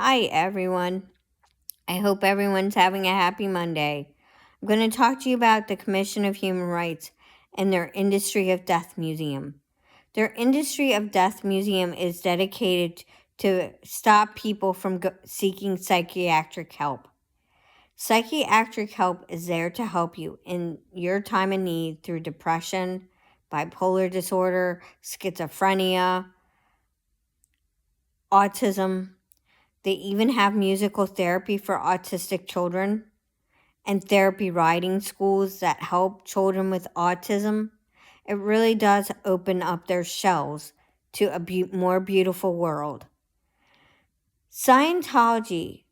Hi, everyone. I hope everyone's having a happy Monday. I'm going to talk to you about the Commission of Human Rights and their Industry of Death Museum. Their Industry of Death Museum is dedicated to stop people from seeking psychiatric help. Psychiatric help is there to help you in your time of need through depression, bipolar disorder, schizophrenia, autism. They even have musical therapy for autistic children and therapy riding schools that help children with autism. It really does open up their shells to a more beautiful world. Scientology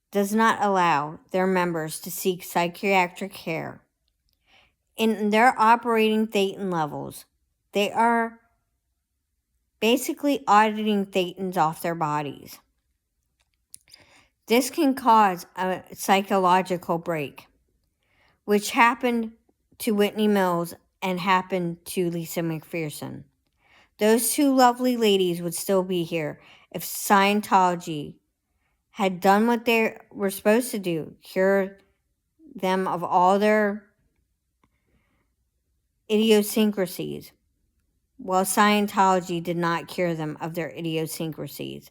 does not allow their members to seek psychiatric care. In their operating Thetan levels, they are basically auditing Thetans off their bodies. This can cause a psychological break, which happened to Whitney Mills and happened to Lisa McPherson. Those two lovely ladies would still be here if Scientology had done what they were supposed to do, cure them of all their idiosyncrasies. Well, Scientology did not cure them of their idiosyncrasies.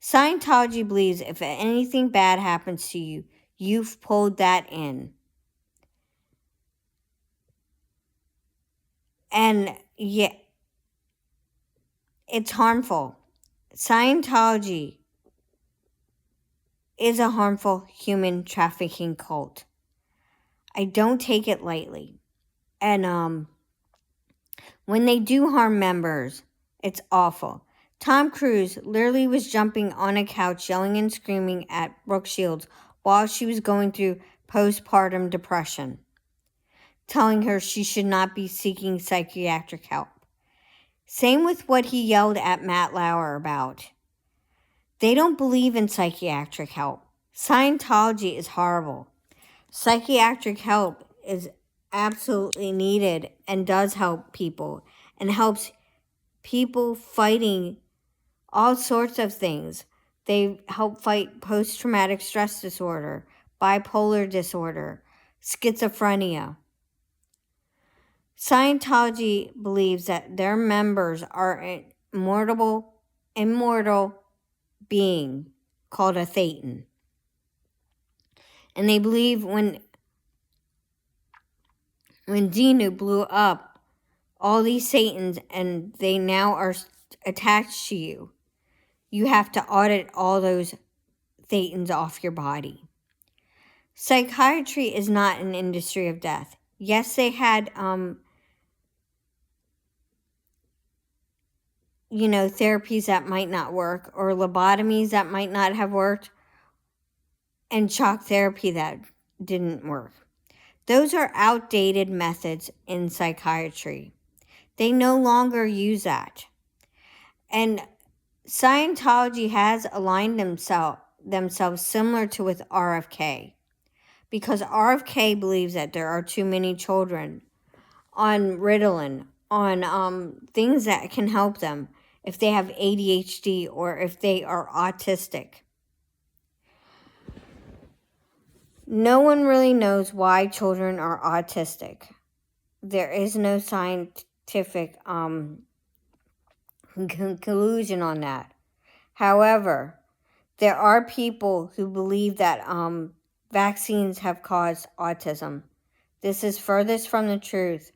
Scientology believes if anything bad happens to you, you've pulled that in. And yeah, it's harmful. Scientology is a harmful human trafficking cult. I don't take it lightly. And when they do harm members, it's awful. Tom Cruise literally was jumping on a couch yelling and screaming at Brooke Shields while she was going through postpartum depression, telling her she should not be seeking psychiatric help. Same with what he yelled at Matt Lauer about. They don't believe in psychiatric help. Scientology is horrible. Psychiatric help is absolutely needed and does help people and helps people fighting all sorts of things. They help fight post-traumatic stress disorder, bipolar disorder, schizophrenia. Scientology believes that their members are an immortal being called a Thetan. And they believe when Xenu blew up all these Satans and they now are attached to you, you have to audit all those Thetans off your body. Psychiatry is not an industry of death. Yes, they had, therapies that might not work, or lobotomies that might not have worked, and shock therapy that didn't work. Those are outdated methods in psychiatry. They no longer use that. And Scientology has aligned themselves similar to with RFK, because RFK believes that there are too many children on Ritalin, on things that can help them if they have ADHD or if they are autistic. No one really knows why children are autistic. There is no scientific conclusion on that. However, there are people who believe that vaccines have caused autism. This is furthest from the truth.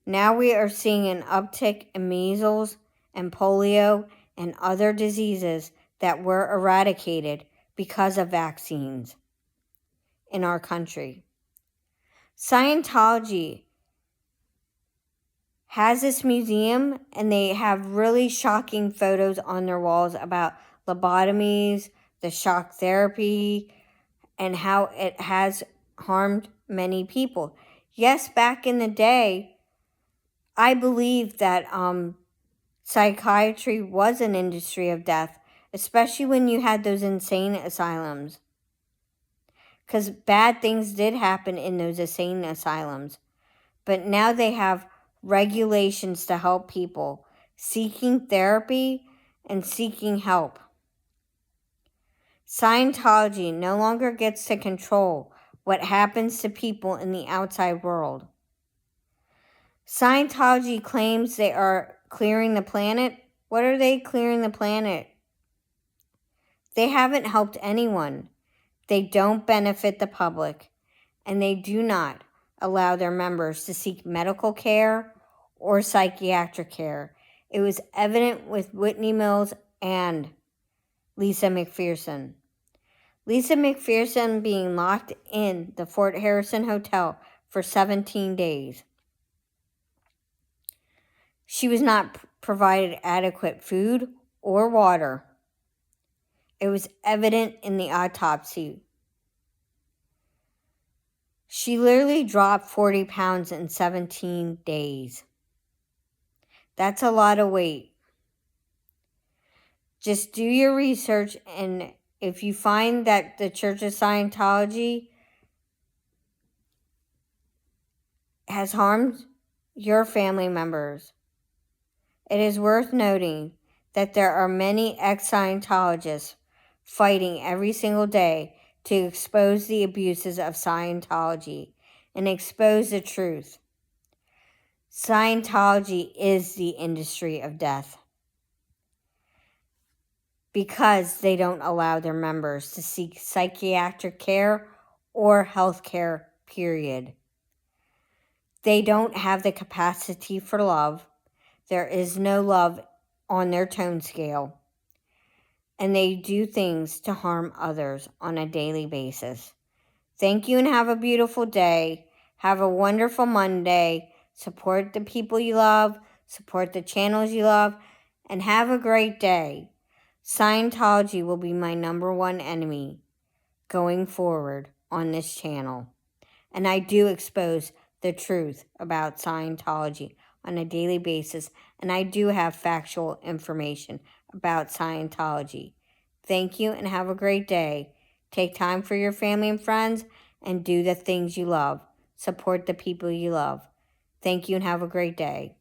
Now we are seeing an uptick in measles and polio and other diseases that were eradicated because of vaccines in our country. Scientology has this museum, and they have really shocking photos on their walls about lobotomies, the shock therapy, and how it has harmed many people. Yes, back in the day, I believe that psychiatry was an industry of death, especially when you had those insane asylums. Because bad things did happen in those insane asylums. But now they have regulations to help people seeking therapy and seeking help. Scientology no longer gets to control what happens to people in the outside world. Scientology claims they are clearing the planet. What are they clearing the planet? They haven't helped anyone. They don't benefit the public, and they do not allow their members to seek medical care or psychiatric care. It was evident with Whitney Mills and Lisa McPherson. Lisa McPherson being locked in the Fort Harrison Hotel for 17 days. She was not provided adequate food or water. It was evident in the autopsy. She literally dropped 40 pounds in 17 days. That's a lot of weight. Just do your research, and if you find that the Church of Scientology has harmed your family members, it is worth noting that there are many ex-Scientologists fighting every single day to expose the abuses of Scientology and expose the truth. Scientology is the industry of death because they don't allow their members to seek psychiatric care or health care, period. They don't have the capacity for love. There is no love on their tone scale. And they do things to harm others on a daily basis. Thank you and have a beautiful day. Have a wonderful Monday. Support the people you love. Support the channels you love. And have a great day. Scientology will be my #1 enemy going forward on this channel. And I do expose the truth about Scientology on a daily basis. And I do have factual information about Scientology. Thank you and have a great day. Take time for your family and friends and do the things you love. Support the people you love. Thank you and have a great day.